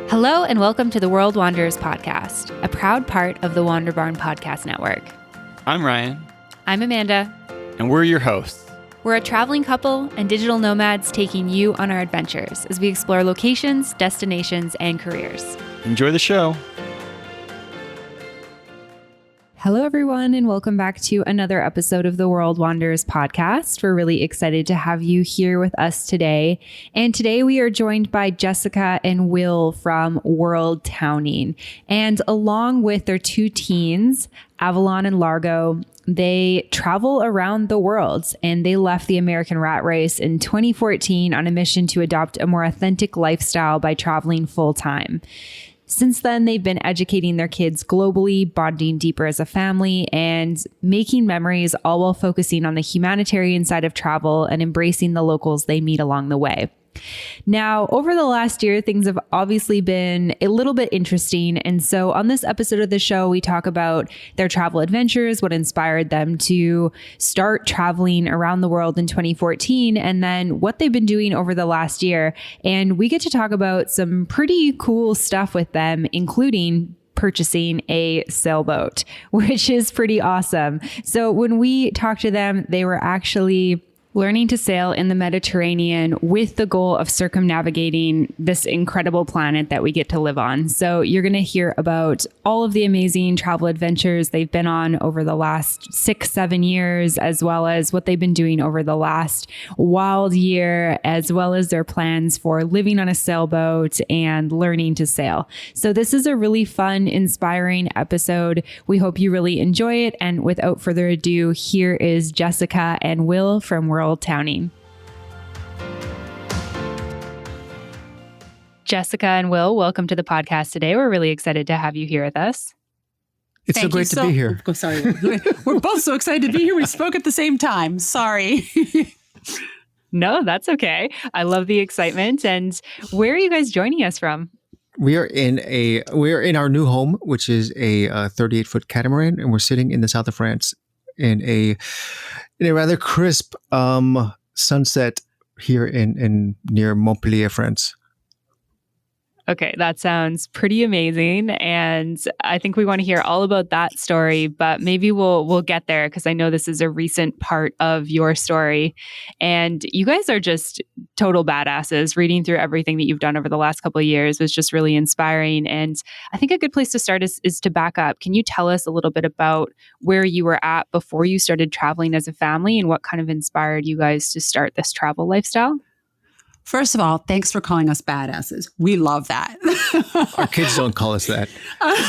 Hello and welcome to the World Wanderers podcast, a proud part of the Wander Barn Podcast Network. I'm Ryan. I'm Amanda. And we're your hosts. We're a traveling couple and digital nomads taking you on our adventures as we explore locations, destinations, and careers. Enjoy the show. Hello, everyone, and welcome back to another episode of the World Wanderers podcast. We're really excited to have you here with us today. And today we are joined by Jessica and Will from WorldTowning. And along with their two teens, Avalon and Largo, they travel around the world, and they left the American rat race in 2014 on a mission to adopt a more authentic lifestyle by traveling full time. Since then, they've been educating their kids globally, bonding deeper as a family, and making memories, all while focusing on the humanitarian side of travel and embracing the locals they meet along the way. Now, over the last year, things have obviously been a little bit interesting. And so on this episode of the show, we talk about their travel adventures, what inspired them to start traveling around the world in 2014, and then what they've been doing over the last year. And we get to talk about some pretty cool stuff with them, including purchasing a sailboat, which is pretty awesome. So when we talked to them, they were actually learning to sail in the Mediterranean with the goal of circumnavigating this incredible planet that we get to live on. So you're going to hear about all of the amazing travel adventures they've been on over the last 6-7 years, as well as what they've been doing over the last wild year, as well as their plans for living on a sailboat and learning to sail. So this is a really fun, inspiring episode. We hope you really enjoy it. And without further ado, here is Jessica and Will from WorldTowning. Jessica and Will, welcome to the podcast today. We're really excited to have you here with us. It's so great to be here. Oh, sorry. We're both so excited to be here. We spoke at the same time. Sorry. No, that's okay. I love the excitement. And where are you guys joining us from? We are in our new home, which is a 38-foot catamaran, and we're sitting in the south of France in a rather crisp sunset here in near Montpellier, France. Okay, that sounds pretty amazing. And I think we want to hear all about that story, but maybe we'll get there because I know this is a recent part of your story. And you guys are just total badasses. Reading through everything that you've done over the last couple of years was just really inspiring. And I think a good place to start is to back up. Can you tell us a little bit about where you were at before you started traveling as a family and what kind of inspired you guys to start this travel lifestyle? First of all, thanks for calling us badasses. We love that. Our kids don't call us that.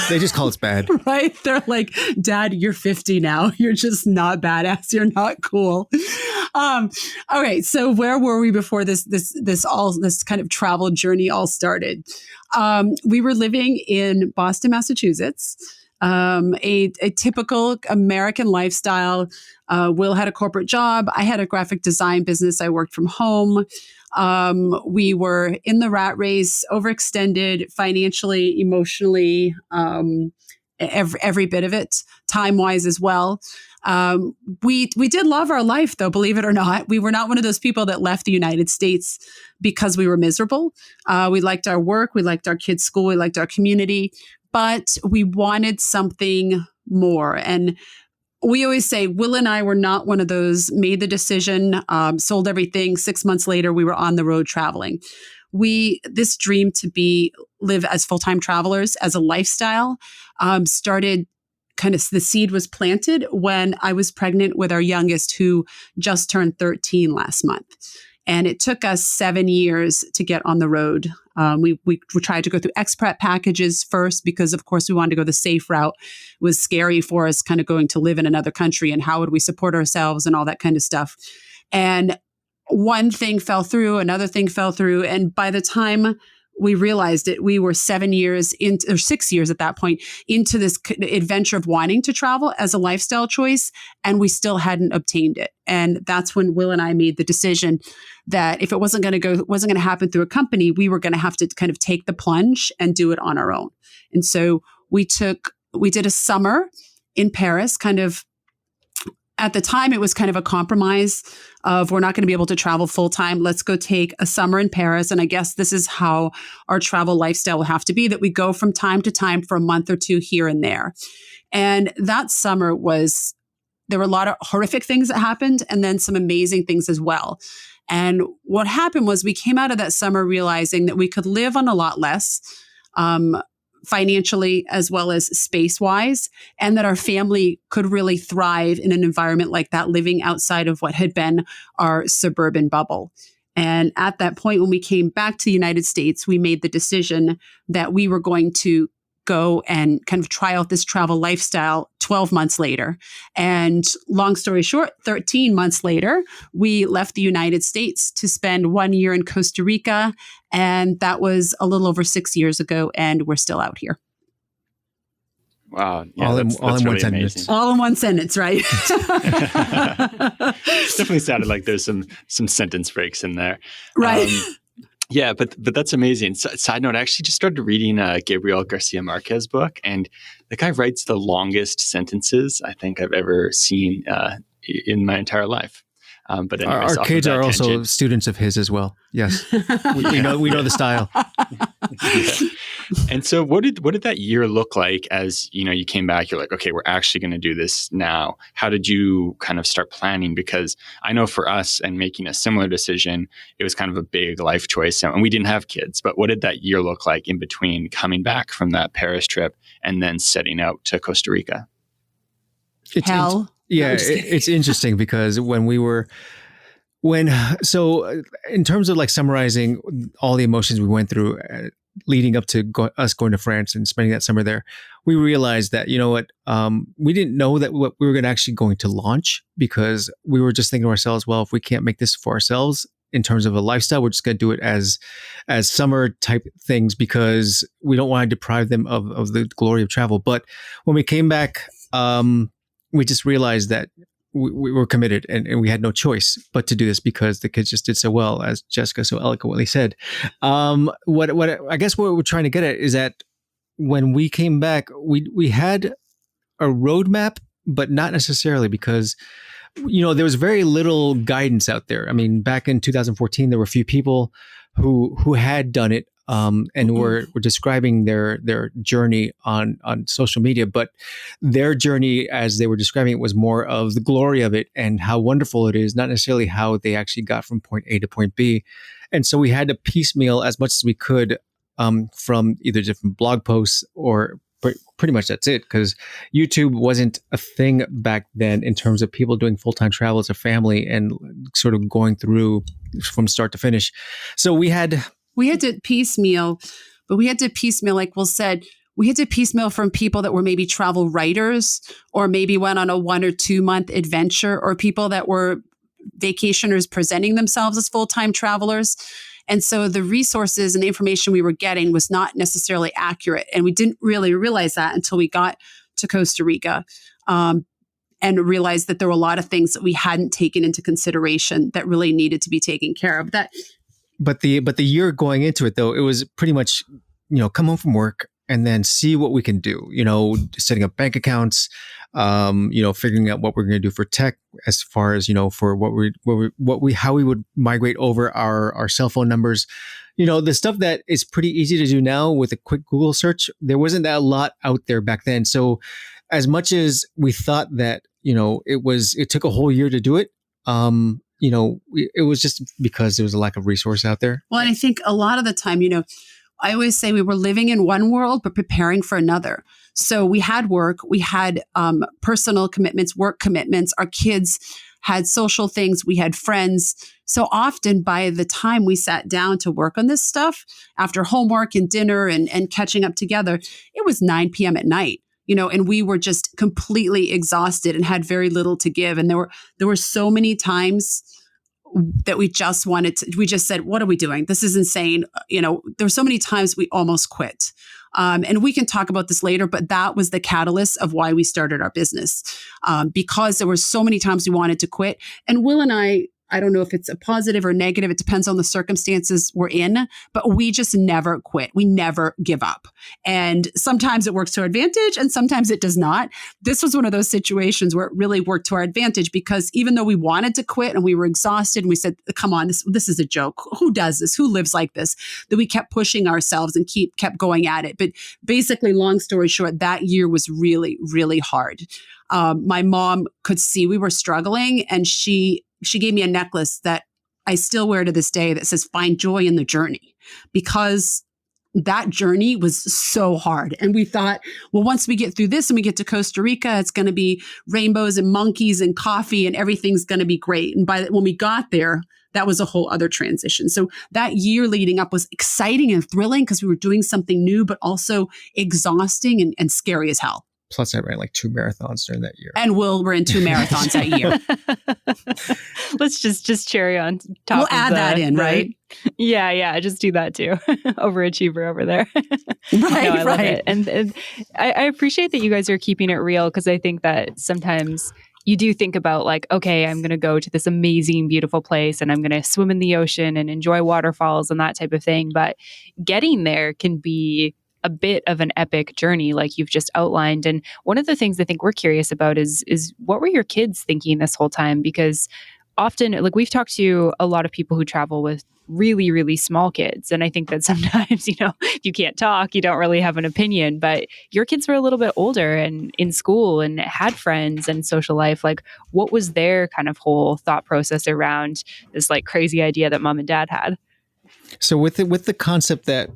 They just call us bad. Right? They're like, Dad, you're 50 now. You're just not badass. You're not cool. Okay, so where were we before this kind of travel journey all started? We were living in Boston, Massachusetts. A typical American lifestyle. Will had a corporate job. I had a graphic design business. I worked from home. We were in the rat race, overextended financially, emotionally, every bit of it, time-wise as well. We did love our life, though, believe it or not. We were not one of those people that left the United States because we were miserable. We liked our work. We liked our kids' school. We liked our community. But we wanted something more. And we always say, Will and I were not one of those, made the decision, sold everything. 6 months later, we were on the road traveling. This dream to live as full-time travelers, as a lifestyle, started kind of, the seed was planted when I was pregnant with our youngest, who just turned 13 last month. And it took us 7 years to get on the road. We tried to go through expat packages first because, of course, we wanted to go the safe route. It was scary for us kind of going to live in another country and how would we support ourselves and all that kind of stuff. And one thing fell through, another thing fell through. And by the time we realized it, we were 7 years into, or 6 years at that point, into this adventure of wanting to travel as a lifestyle choice, and we still hadn't obtained it. And that's when Will and I made the decision that if it wasn't going to happen through a company, we were going to have to kind of take the plunge and do it on our own. And so we did a summer in Paris, kind of at the time, it was kind of a compromise of we're not going to be able to travel full time. Let's go take a summer in Paris. And I guess this is how our travel lifestyle will have to be, that we go from time to time for a month or two here and there. And that summer there were a lot of horrific things that happened and then some amazing things as well. And what happened was we came out of that summer realizing that we could live on a lot less, financially as well as space-wise, and that our family could really thrive in an environment like that, living outside of what had been our suburban bubble. And at that point, when we came back to the United States, we made the decision that we were going to go and kind of try out this travel lifestyle 12 months later. And long story short, 13 months later, we left the United States to spend 1 year in Costa Rica. And that was a little over 6 years ago. And we're still out here. Wow. Yeah, all in that's one really sentence. amazing. All in one sentence, right? Definitely sounded like there's some sentence breaks in there. Right. Yeah, but that's amazing. Side note, I actually just started reading Gabriel Garcia Marquez's book, and the guy writes the longest sentences I think I've ever seen in my entire life. But anyways, our kids are also students of his as well. Yes, we know the style. Yeah. And so, what did that year look like? As you came back, you're like, okay, we're actually going to do this now. How did you kind of start planning? Because I know for us, and making a similar decision, it was kind of a big life choice, and we didn't have kids. But what did that year look like in between coming back from that Paris trip and then setting out to Costa Rica? Hell. Yeah, it's interesting because so in terms of like summarizing all the emotions we went through leading up to us going to France and spending that summer there, we realized that, we didn't know that what we were actually going to launch, because we were just thinking to ourselves, well, if we can't make this for ourselves in terms of a lifestyle, we're just going to do it as summer type things because we don't want to deprive them of the glory of travel. But when we came back, we just realized that we were committed and we had no choice but to do this because the kids just did so well, as Jessica so eloquently said. What I guess what we're trying to get at is that when we came back, we had a roadmap, but not necessarily, because there was very little guidance out there. I mean, back in 2014, there were a few people who had done it. And were describing their journey on social media, but their journey, as they were describing it, was more of the glory of it and how wonderful it is, not necessarily how they actually got from point A to point B. And so we had to piecemeal as much as we could from either different blog posts or pretty much that's it, because YouTube wasn't a thing back then in terms of people doing full-time travel as a family and sort of going through from start to finish. So we had to piecemeal, but we had to piecemeal, like Will said, we had to piecemeal from people that were maybe travel writers or maybe went on a 1 or 2 month adventure, or people that were vacationers presenting themselves as full-time travelers. And so the resources and the information we were getting was not necessarily accurate. And we didn't really realize that until we got to Costa Rica and realized that there were a lot of things that we hadn't taken into consideration that really needed to be taken care of. But the year going into it, though, it was pretty much, come home from work and then see what we can do, setting up bank accounts, figuring out what we're going to do for tech as far as, for how we would migrate over our cell phone numbers, the stuff that is pretty easy to do now with a quick Google search. There wasn't that a lot out there back then. So as much as we thought that, it took a whole year to do it. It was just because there was a lack of resource out there. Well, and I think a lot of the time, I always say we were living in one world, but preparing for another. So we had work, we had personal commitments, work commitments. Our kids had social things. We had friends. So often by the time we sat down to work on this stuff, after homework and dinner and catching up together, it was 9 p.m. at night. And we were just completely exhausted and had very little to give. And there were so many times that we just said, what are we doing? This is insane. There were so many times we almost quit. And we can talk about this later, but that was the catalyst of why we started our business. Because there were so many times we wanted to quit. And Will and I I don't know if it's a positive or negative. It depends on the circumstances we're in, but we just never quit. We never give up. And sometimes it works to our advantage and sometimes it does not. This was one of those situations where it really worked to our advantage because even though we wanted to quit and we were exhausted and we said, come on, this is a joke. Who does this? Who lives like this? That we kept pushing ourselves and kept going at it. But basically, long story short, that year was really, really hard. My mom could see we were struggling, and she gave me a necklace that I still wear to this day that says, find joy in the journey, because that journey was so hard. And we thought, well, once we get through this and we get to Costa Rica, it's going to be rainbows and monkeys and coffee and everything's going to be great. And when we got there, that was a whole other transition. So that year leading up was exciting and thrilling because we were doing something new, but also exhausting and scary as hell. Plus, I ran like 2 marathons during that year. And Will ran 2 marathons that year. Let's just cherry on top. We'll add that in, right? Yeah. Just do that too. Overachiever over there. Right, I love it. And I appreciate that you guys are keeping it real, because I think that sometimes you do think about like, okay, I'm going to go to this amazing, beautiful place and I'm going to swim in the ocean and enjoy waterfalls and that type of thing. But getting there can be a bit of an epic journey like you've just outlined. And one of the things I think we're curious about is what were your kids thinking this whole time? Because often, like, we've talked to a lot of people who travel with really, really small kids. And I think that sometimes, if you can't talk, you don't really have an opinion, but your kids were a little bit older and in school and had friends and social life. Like, what was their kind of whole thought process around this like crazy idea that mom and dad had? So with the concept that,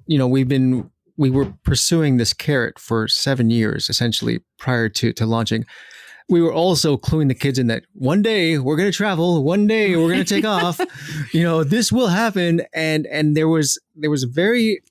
we were pursuing this carrot for 7 years, essentially, prior to launching. We were also cluing the kids in that one day we're going to travel, one day we're going to take off, this will happen. And there was very,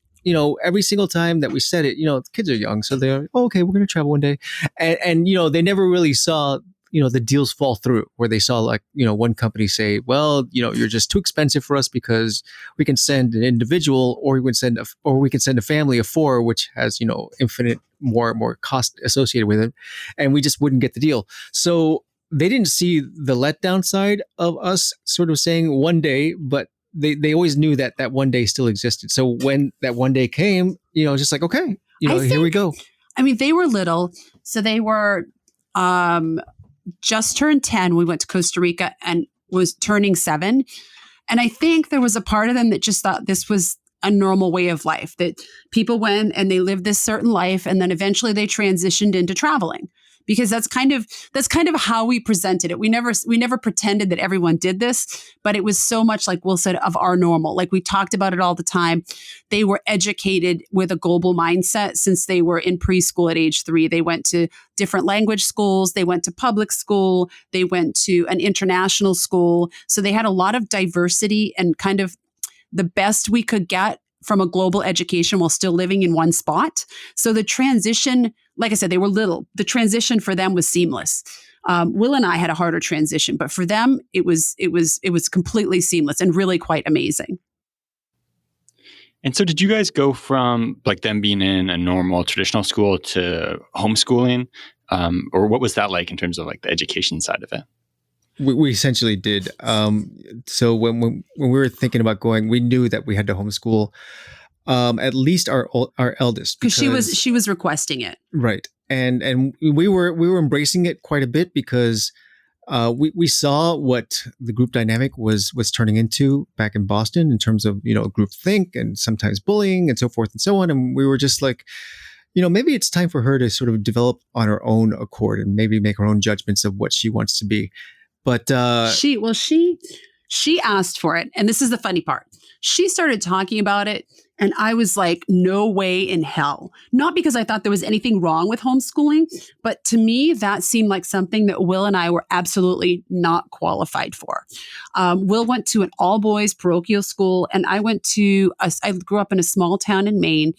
every single time that we said it, the kids are young. So they're, okay, we're going to travel one day. And they never really saw, the deals fall through, where they saw like, one company say, well, you're just too expensive for us because we can send an individual or we can send a family of 4, which has, infinite more cost associated with it. And we just wouldn't get the deal. So they didn't see the letdown side of us sort of saying one day, but they always knew that one day still existed. So when that one day came, it's just like, okay, here we go. I mean, they were little. So they were, just turned 10. We went to Costa Rica and was turning 7. And I think there was a part of them that just thought this was a normal way of life, that people went and they lived this certain life. And then eventually they transitioned into traveling, because that's kind of how we presented it. We never pretended that everyone did this, but it was so much like Will said, of our normal. Like, we talked about it all the time. They were educated with a global mindset since they were in preschool at age 3. They went to different language schools. They went to public school. They went to an international school. So they had a lot of diversity and kind of the best we could get from a global education while still living in one spot. So the transition, like I said, they were little. The transition for them was seamless. Will and I had a harder transition, but for them, it was completely seamless and really quite amazing. And so did you guys go from like them being in a normal traditional school to homeschooling? Or what was that like in terms of like the education side of it? We essentially did. So when we were thinking about going, we knew that we had to homeschool at least our eldest, because she was requesting it, right? And we were embracing it quite a bit, because we saw what the group dynamic was turning into back in Boston in terms of group think and sometimes bullying and so forth and so on. And we were just like, maybe it's time for her to sort of develop on her own accord and maybe make her own judgments of what she wants to be. But she asked for it. And this is the funny part. She started talking about it. And I was like, no way in hell. Not because I thought there was anything wrong with homeschooling, but to me, that seemed like something that Will and I were absolutely not qualified for. Will went to an all boys parochial school, and I I grew up in a small town in Maine.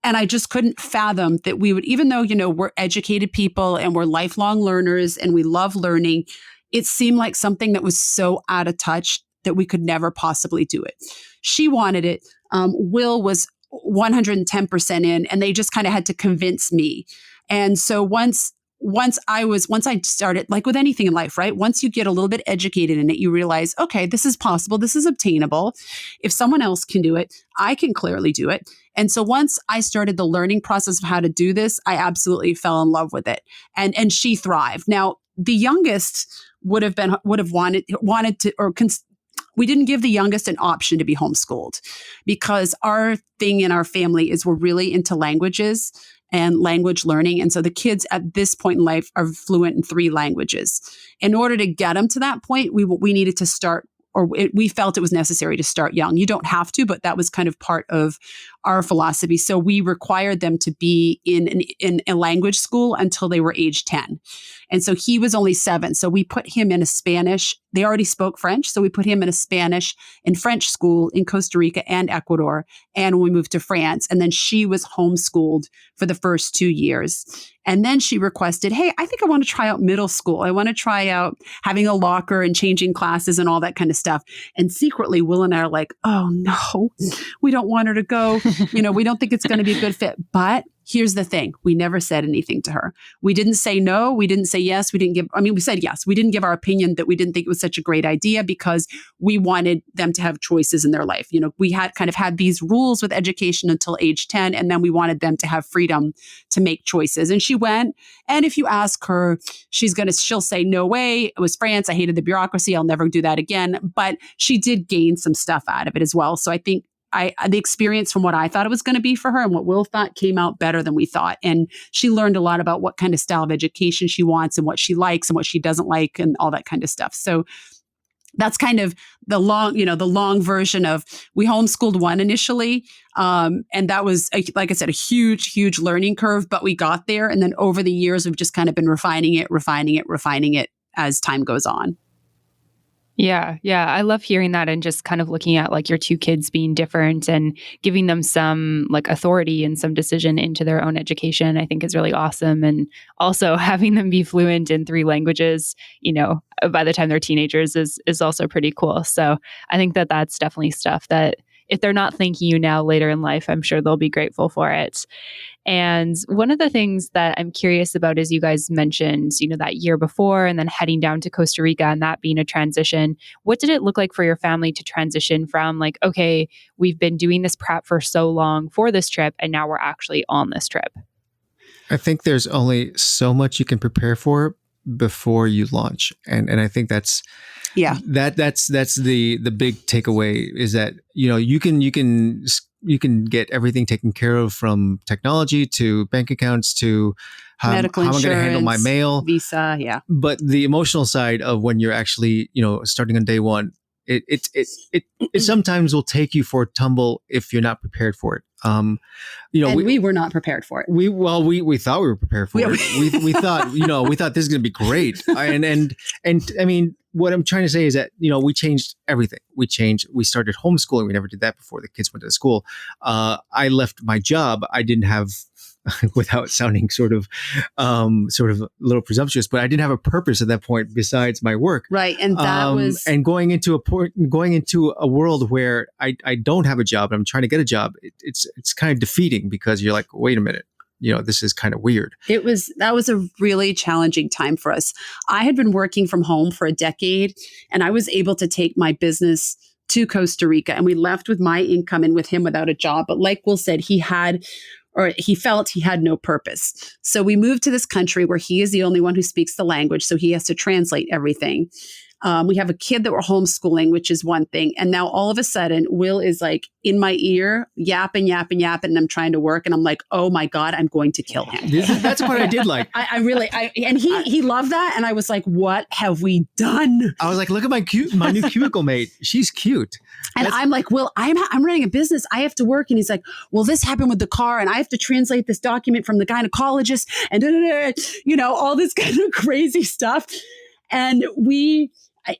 And I just couldn't fathom that we would, even though, we're educated people and we're lifelong learners and we love learning, it seemed like something that was so out of touch that we could never possibly do it. She wanted it. Will was 110% in, and they just kind of had to convince me. And so once once I started, like with anything in life, right? Once you get a little bit educated in it, you realize, okay, this is possible. This is obtainable. If someone else can do it, I can clearly do it. And so once I started the learning process of how to do this, I absolutely fell in love with it. And she thrived. Now, the youngest would have wanted to, we didn't give the youngest an option to be homeschooled, because our thing in our family is we're really into languages and language learning. And so the kids at this point in life are fluent in 3 languages. In order to get them to that point, we needed to start, we felt it was necessary to start young. You don't have to, but that was kind of part of our philosophy. So we required them to be in a language school until they were age 10. And so he was only 7. So we put him in a Spanish. They already spoke French. So we put him in a Spanish and French school in Costa Rica and Ecuador. And when we moved to France, and then she was homeschooled for the first 2 years. And then she requested, hey, I think I want to try out middle school. I want to try out having a locker and changing classes and all that kind of stuff. And secretly, Will and I are like, oh no, we don't want her to go. We don't think it's going to be a good fit. But here's the thing. We never said anything to her. We didn't say no. We didn't say yes. We said yes. We didn't give our opinion that we didn't think it was such a great idea, because we wanted them to have choices in their life. We had kind of had these rules with education until age 10, and then we wanted them to have freedom to make choices. And she went, and if you ask her, she'll say, no way. It was France. I hated the bureaucracy. I'll never do that again. But she did gain some stuff out of it as well. So I think the experience from what I thought it was going to be for her and what Will thought came out better than we thought. And she learned a lot about what kind of style of education she wants and what she likes and what she doesn't like and all that kind of stuff. So that's kind of the long version of, we homeschooled one initially. And that was, like I said, a huge, huge learning curve, but we got there. And then over the years, we've just kind of been refining it as time goes on. Yeah. I love hearing that, and just kind of looking at like your 2 kids being different and giving them some like authority and some decision into their own education, I think is really awesome. And also having them be fluent in 3 languages, by the time they're teenagers is also pretty cool. So I think that that's definitely stuff that if they're not thanking you now later in life, I'm sure they'll be grateful for it. And one of the things that I'm curious about is you guys mentioned, that year before and then heading down to Costa Rica and that being a transition. What did it look like for your family to transition from like, okay, we've been doing this prep for so long for this trip, and now we're actually on this trip? I think there's only so much you can prepare for before you launch. And I think that's the big takeaway, is that, you can get everything taken care of, from technology to bank accounts to how am I going to handle my mail, visa. Yeah. But the emotional side of when you're actually, starting on day one, it sometimes will take you for a tumble if you're not prepared for it. We were not prepared for it. We thought we were prepared for it. We thought, we thought this is going to be great. And I mean, what I'm trying to say is that, we changed everything. We started homeschooling. We never did that before the kids went to school. I left my job. I didn't have, without sounding sort of a little presumptuous, but I didn't have a purpose at that point besides my work. Right. And that was, and going into a world where I don't have a job and I'm trying to get a job. It's kind of defeating, because you're like, wait a minute, this is kind of weird. That was a really challenging time for us. I had been working from home for a decade, and I was able to take my business to Costa Rica, and we left with my income and with him without a job. But like Will said, he felt he had no purpose. So we moved to this country where he is the only one who speaks the language. So he has to translate everything. We have a kid that we're homeschooling, which is one thing. And now all of a sudden, Will is like in my ear, yapping. And I'm trying to work. And I'm like, oh my God, I'm going to kill him. That's what I did like. And he loved that. And I was like, what have we done? I was like, look at my new cubicle mate. She's cute. And I'm like, Will, I'm running a business. I have to work. And he's like, well, this happened with the car, and I have to translate this document from the gynecologist, and all this kind of crazy stuff. And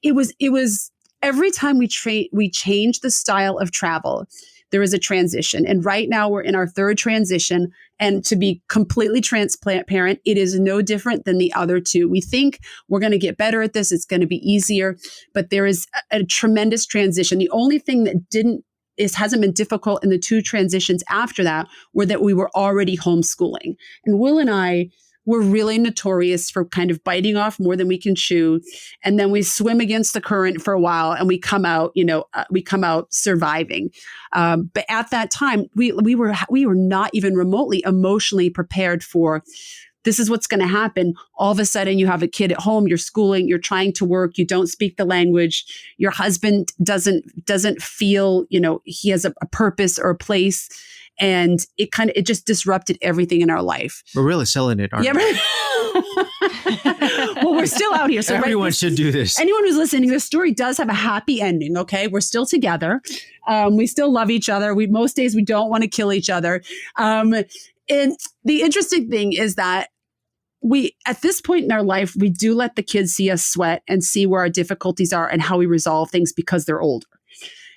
it was every time we change the style of travel, there is a transition. And right now we're in our 3rd transition. And to be completely transparent, it is no different than the other 2. We think we're going to get better at this. It's going to be easier, but there is a tremendous transition. The only thing that hasn't been difficult in the 2 transitions after that were that we were already homeschooling. And Will and I, we're really notorious for kind of biting off more than we can chew. And then we swim against the current for a while and we come out, we come out surviving. But at that time, we were not even remotely emotionally prepared for this is what's going to happen. All of a sudden you have a kid at home, you're schooling, you're trying to work, you don't speak the language. Your husband doesn't feel, he has a purpose or a place. And it just disrupted everything in our life. We're really selling it, aren't we? Well, we're still out here. So everyone should do this. Anyone who's listening, this story does have a happy ending. Okay. We're still together. We still love each other. Most days we don't want to kill each other. And the interesting thing is that at this point in our life, we do let the kids see us sweat and see where our difficulties are and how we resolve things because they're older.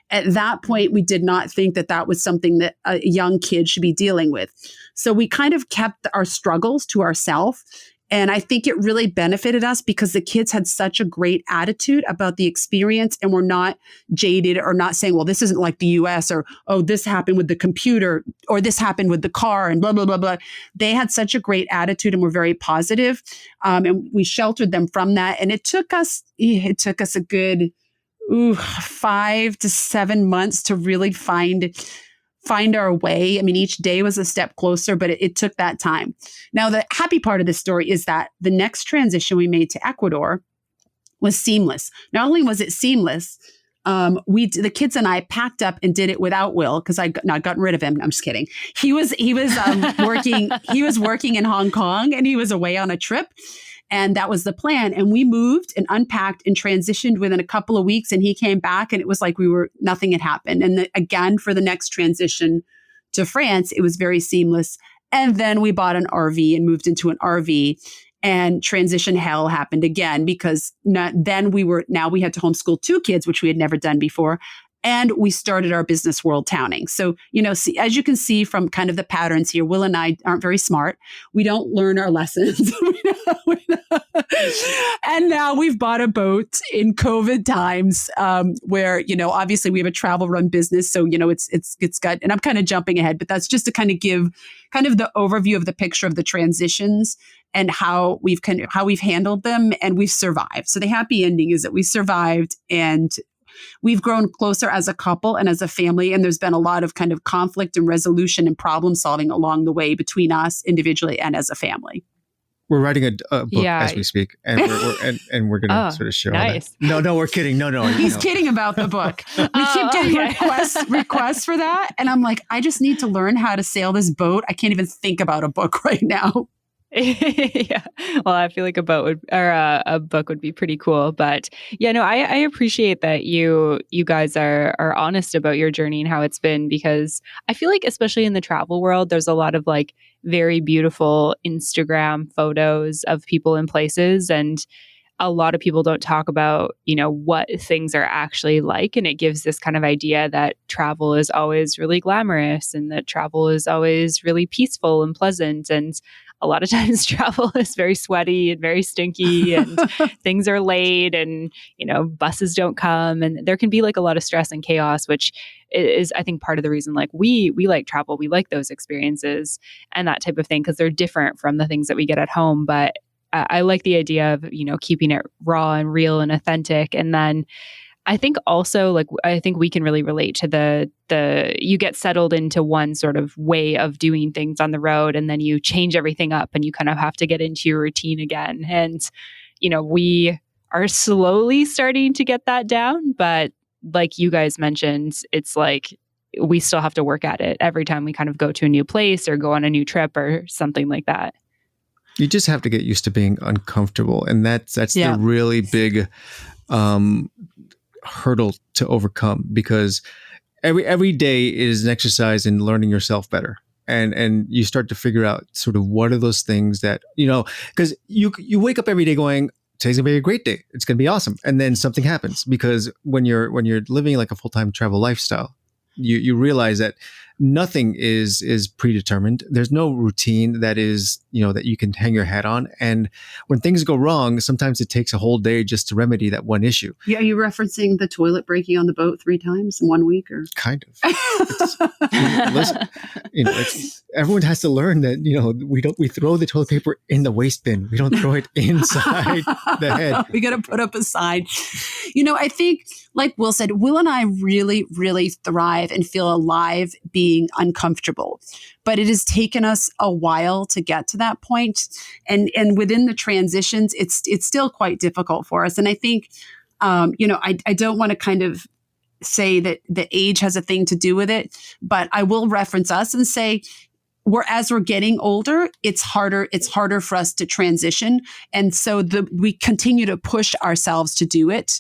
At that point, we did not think that was something that a young kid should be dealing with. So we kind of kept our struggles to ourselves. And I think it really benefited us because the kids had such a great attitude about the experience and were not jaded or not saying, well, this isn't like the US or, oh, this happened with the computer or this happened with the car and blah, blah, blah, blah. They had such a great attitude and were very positive. And we sheltered them from that. And it took us a good 5 to 7 months to really find our way. I mean, each day was a step closer, but it took that time. Now, the happy part of this story is that the next transition we made to Ecuador was seamless. Not only was it seamless, the kids and I packed up and did it without Will because I gotten rid of him. I'm just kidding. He was working. He was working in Hong Kong and he was away on a trip. And that was the plan. And we moved and unpacked and transitioned within a couple of weeks. And he came back and it was like nothing had happened. And again, for the next transition to France, it was very seamless. And then we bought an RV and moved into an RV and transition hell happened again because now we had to homeschool 2 kids, which we had never done before. And we started our business, WorldTowning. So, as you can see from kind of the patterns here, Will and I aren't very smart. We don't learn our lessons. And now we've bought a boat in COVID times where, obviously we have a travel run business. So, it's got, and I'm kind of jumping ahead, but that's just to kind of give kind of the overview of the picture of the transitions and how we've handled them and we've survived. So the happy ending is that we survived and we've grown closer as a couple and as a family. And there's been a lot of kind of conflict and resolution and problem solving along the way between us individually and as a family. We're writing a book as we speak, and we're going to sort of share nice. all that. No, we're kidding. No. He's kidding about the book. We keep getting requests for that. And I'm like, I just need to learn how to sail this boat. I can't even think about a book right now. Yeah. Well, I feel like a book would be pretty cool. But I appreciate that you guys are honest about your journey and how it's been, because I feel like especially in the travel world, there's a lot of like very beautiful Instagram photos of people in places, and a lot of people don't talk about, what things are actually like. And it gives this kind of idea that travel is always really glamorous and that travel is always really peaceful and pleasant. And a lot of times travel is very sweaty and very stinky and things are late and, buses don't come. And there can be like a lot of stress and chaos, which is, I think, part of the reason like we like travel. We like those experiences and that type of thing because they're different from the things that we get at home. But I like the idea of, keeping it raw and real and authentic. And then I think also I think we can really relate to the you get settled into one sort of way of doing things on the road and then you change everything up and you kind of have to get into your routine again. And, we are slowly starting to get that down. But like you guys mentioned, it's like we still have to work at it every time we kind of go to a new place or go on a new trip or something like that. You just have to get used to being uncomfortable. And that's the really big hurdle to overcome, because every day is an exercise in learning yourself better. And you start to figure out sort of what are those things that, because you wake up every day going, today's gonna be a great day. It's gonna be awesome. And then something happens, because when you're living like a full-time travel lifestyle, you realize that nothing is predetermined. There's no routine that is, that you can hang your hat on. And when things go wrong, sometimes it takes a whole day just to remedy that one issue. Yeah, are you referencing the toilet breaking on the boat 3 times in 1 week, or kind of? Listen, everyone has to learn that we throw the toilet paper in the waste bin. We don't throw it inside the head. We got to put up a sign. I think, like Will said, Will and I really, really thrive and feel alive being uncomfortable. But it has taken us a while to get to that point. And within the transitions, it's still quite difficult for us. And I think, I don't want to kind of say that the age has a thing to do with it, but I will reference us and say, as we're getting older, it's harder for us to transition. And so we continue to push ourselves to do it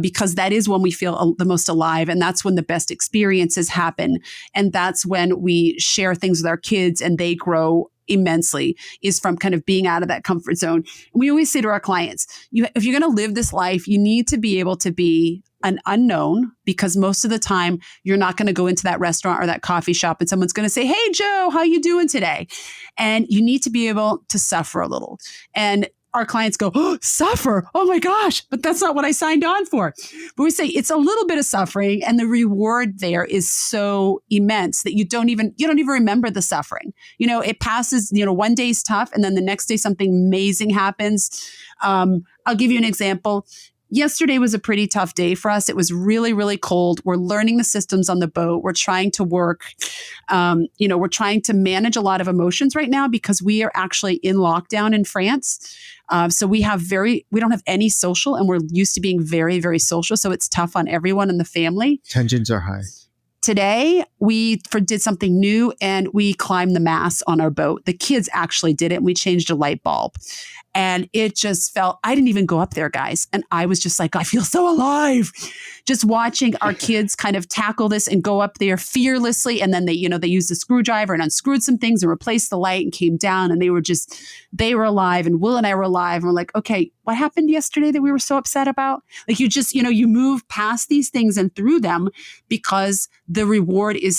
because that is when we feel the most alive. And that's when the best experiences happen. And that's when we share things with our kids and they grow immensely, is from kind of being out of that comfort zone. We always say to our clients, if you're going to live this life, you need to be able to be an unknown, because most of the time you're not going to go into that restaurant or that coffee shop and someone's going to say, "Hey, Joe, how you doing today?" And you need to be able to suffer a little. And our clients go, "Oh, suffer. Oh my gosh, but that's not what I signed on for." But we say it's a little bit of suffering, and the reward there is so immense that you don't even remember the suffering. It passes, one day's tough and then the next day something amazing happens. I'll give you an example. Yesterday was a pretty tough day for us. It was really, really cold. We're learning the systems on the boat. We're trying to work. We're trying to manage a lot of emotions right now because we are actually in lockdown in France. So we don't have any social, and we're used to being very, very social. So it's tough on everyone in the family. Tensions are high. Today, we did something new and we climbed the mast on our boat. The kids actually did it, and we changed a light bulb. And it just felt, I didn't even go up there, guys. And I was just like, I feel so alive. Just watching our kids kind of tackle this and go up there fearlessly. And then they used the screwdriver and unscrewed some things and replaced the light and came down, and they were alive. And Will and I were alive. And we're like, okay, what happened yesterday that we were so upset about? Like, you just, you move past these things and through them because the reward is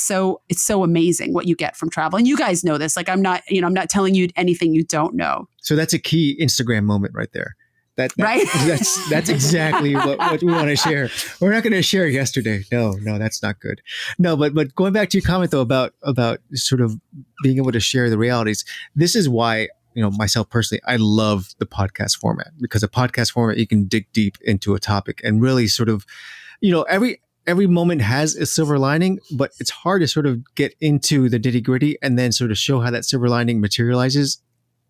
it's so amazing what you get from travel. And you guys know this. Like, I'm not telling you anything you don't know. So that's a key Instagram moment right there. Right? That's exactly what we want to share. We're not going to share yesterday. No, that's not good. No, but going back to your comment though about sort of being able to share the realities. This is why, myself personally, I love the podcast format, because a podcast format, you can dig deep into a topic and really sort of, every moment has a silver lining, but it's hard to sort of get into the nitty gritty and then sort of show how that silver lining materializes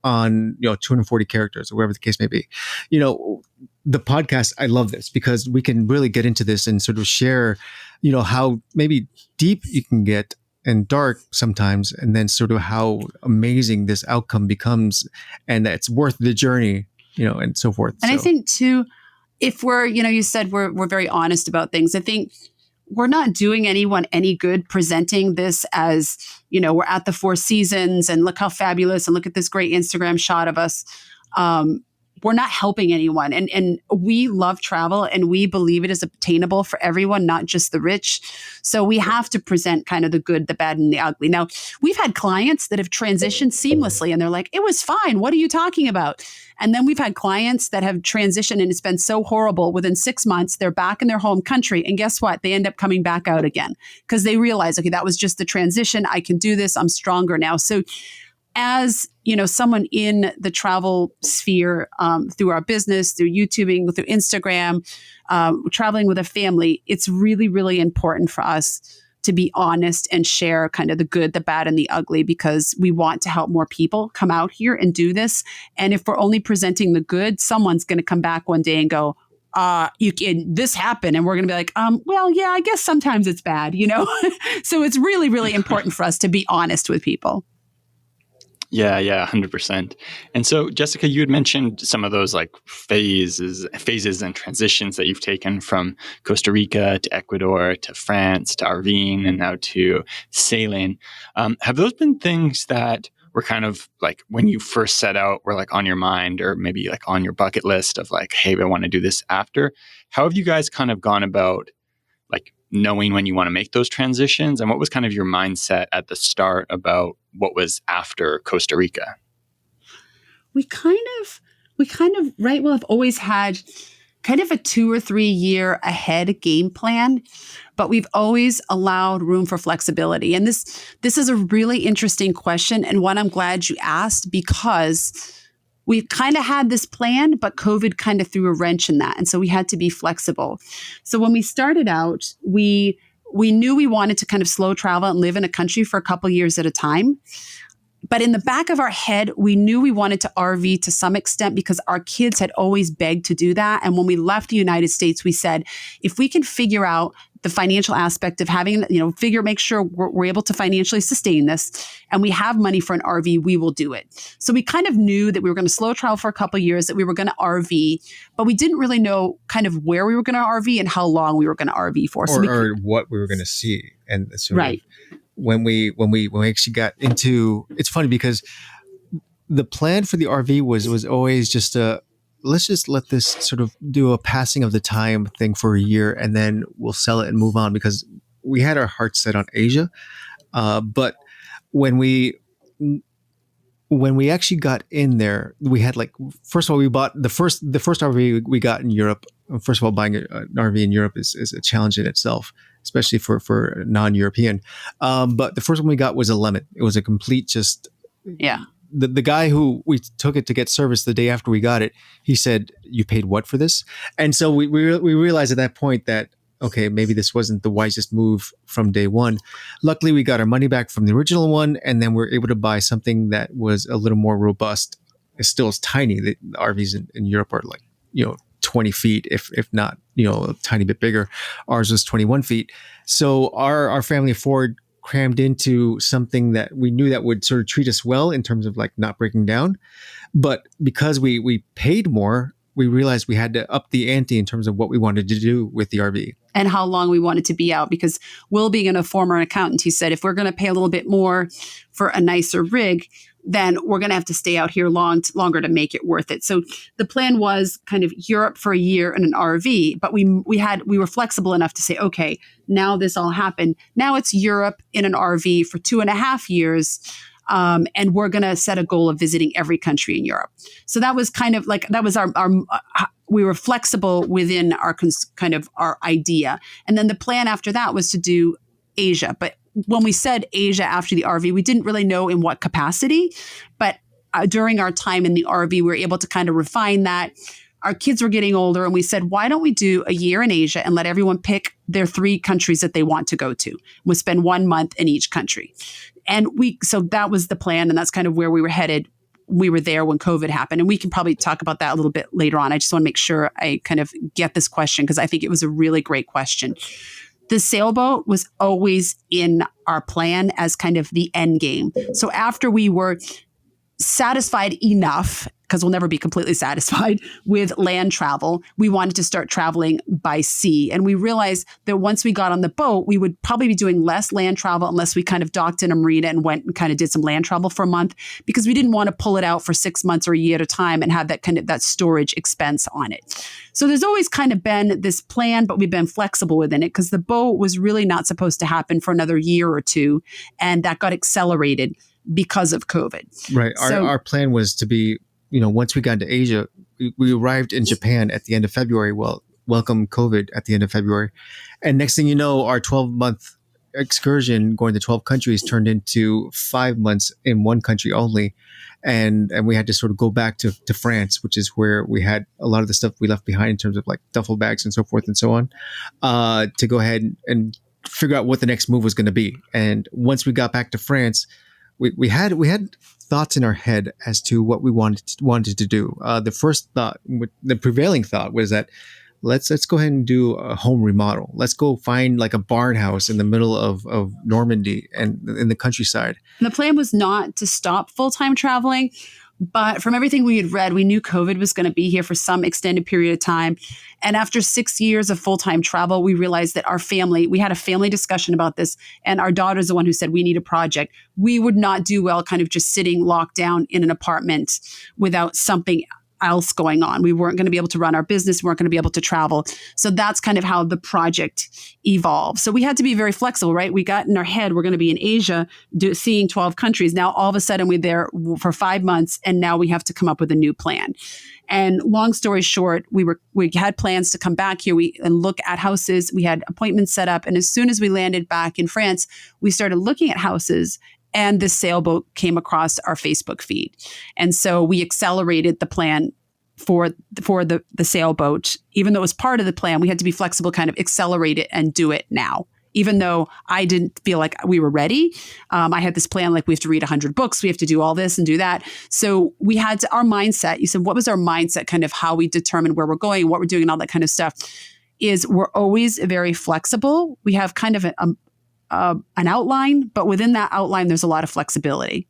on 240 characters or whatever the case may be. The podcast, I love this because we can really get into this and sort of share, how maybe deep you can get and dark sometimes, and then sort of how amazing this outcome becomes and that it's worth the journey, and so forth. And I think too, if we're, you said we're very honest about things. I think we're not doing anyone any good presenting this as, we're at the Four Seasons and look how fabulous and look at this great Instagram shot of us. We're not helping anyone. And we love travel and we believe it is obtainable for everyone, not just the rich. So we have to present kind of the good, the bad, and the ugly. Now, we've had clients that have transitioned seamlessly and they're like, "It was fine. What are you talking about?" And then we've had clients that have transitioned and it's been so horrible. Within 6 months, they're back in their home country. And guess what? They end up coming back out again because they realize, okay, that was just the transition. I can do this. I'm stronger now. So as someone in the travel sphere, through our business, through YouTubing, through Instagram, traveling with a family, it's really, really important for us to be honest and share kind of the good, the bad, and the ugly, because we want to help more people come out here and do this. And if we're only presenting the good, someone's going to come back one day and go, this happened. And we're going to be like, well, yeah, I guess sometimes it's bad, So it's really, really important for us to be honest with people. Yeah, 100%. And so, Jessica, you had mentioned some of those like phases and transitions that you've taken from Costa Rica to Ecuador to France to RVing and now to sailing. Have those been things that were kind of like when you first set out were like on your mind or maybe like on your bucket list of like, hey, I want to do this after? How have you guys kind of gone about like knowing when you want to make those transitions? And what was kind of your mindset at the start about what was after Costa Rica? We kind of, right, well, I've always had kind of a 2 or 3 year ahead game plan, but we've always allowed room for flexibility. And this is a really interesting question, and one I'm glad you asked, because we've kind of had this plan, but COVID kind of threw a wrench in that. And so we had to be flexible. So when we started out, we knew we wanted to kind of slow travel and live in a country for a couple years at a time. But in the back of our head, we knew we wanted to RV to some extent because our kids had always begged to do that. And when we left the United States, we said, if we can figure out the financial aspect of having, make sure we're able to financially sustain this and we have money for an RV, we will do it. So we kind of knew that we were going to slow travel for a couple of years, that we were going to RV, but we didn't really know kind of where we were going to RV and how long we were going to RV for. Or what we were going to see. And right. When we actually got into, it's funny because the plan for the RV was always just let's just let this sort of do a passing of the time thing for a year and then we'll sell it and move on, because we had our hearts set on Asia. But when we actually got in there, we had first of all, we bought the first RV we got in Europe. First of all, buying an RV in Europe is a challenge in itself, especially for non-European. But the first one we got was a Lemon. It was a complete The guy who we took it to get service the day after we got it, he said, "You paid what for this?" And so we realized at that point that, okay, maybe this wasn't the wisest move from day one. Luckily, we got our money back from the original one, and then we're able to buy something that was a little more robust. It still is tiny. The RVs in Europe are 20 feet, if not, a tiny bit bigger. Ours was 21 feet. So our family of four crammed into something that we knew that would sort of treat us well in terms of not breaking down. But because we paid more, we realized we had to up the ante in terms of what we wanted to do with the RV. And how long we wanted to be out, because Will, being a former accountant, he said, if we're going to pay a little bit more for a nicer rig, then we're going to have to stay out here longer to make it worth it. So the plan was kind of Europe for a year in an RV, but we were flexible enough to say, okay, now this all happened. Now it's Europe in an RV for 2.5 years. And we're going to set a goal of visiting every country in Europe. So that was kind of that was our we were flexible within our kind of our idea. And then the plan after that was to do Asia. But when we said Asia after the RV, we didn't really know in what capacity, but during our time in the RV, we were able to kind of refine that. Our kids were getting older and we said, why don't we do a year in Asia and let everyone pick their 3 countries that they want to go to? We'll spend 1 month in each country. And so that was the plan. And that's kind of where we were headed. We were there when COVID happened. And we can probably talk about that a little bit later on. I just want to make sure I kind of get this question because I think it was a really great question. The sailboat was always in our plan as kind of the end game. So after we were satisfied enough, because we'll never be completely satisfied with land travel, we wanted to start traveling by sea. And we realized that once we got on the boat, we would probably be doing less land travel unless we kind of docked in a marina and went and kind of did some land travel for a month, because we didn't want to pull it out for 6 months or a year at a time and have that kind of that storage expense on it. So there's always kind of been this plan, but we've been flexible within it because the boat was really not supposed to happen for another year or two. And that got accelerated because of COVID. Right. Our plan was to be, once we got into Asia, we arrived in Japan at the end of February. Well, welcome COVID at the end of February. And next thing you know, our 12-month excursion going to 12 countries turned into 5 months in one country only. And we had to sort of go back to France, which is where we had a lot of the stuff we left behind in terms of duffel bags and so forth and so on, to go ahead and figure out what the next move was going to be. And once we got back to France, we had thoughts in our head as to what we wanted to do. The first thought, the prevailing thought, was that let's go ahead and do a home remodel. Let's go find a barn house in the middle of Normandy and in the countryside. And the plan was not to stop full-time traveling, but from everything we had read, we knew COVID was going to be here for some extended period of time. And after 6 years of full-time travel, we realized that we had a family discussion about this, and our daughter's the one who said, we need a project. We would not do well kind of just sitting locked down in an apartment without something else going on. We weren't going to be able to run our business. We weren't going to be able to travel. So that's kind of how the project evolved. So we had to be very flexible, right? We got in our head, we're going to be in Asia seeing 12 countries. Now, all of a sudden, we're there for 5 months, and now we have to come up with a new plan. And long story short, we had plans to come back here and look at houses. We had appointments set up. And as soon as we landed back in France, we started looking at houses, and this sailboat came across our Facebook feed. And so we accelerated the plan for the sailboat. Even though it was part of the plan, we had to be flexible, kind of accelerate it and do it now. Even though I didn't feel like we were ready, I had this plan, like we have to read 100 books, we have to do all this and do that. So we had our mindset. You said, what was our mindset, kind of how we determine where we're going, what we're doing, and all that kind of stuff, is we're always very flexible. We have kind of an outline, but within that outline, there's a lot of flexibility.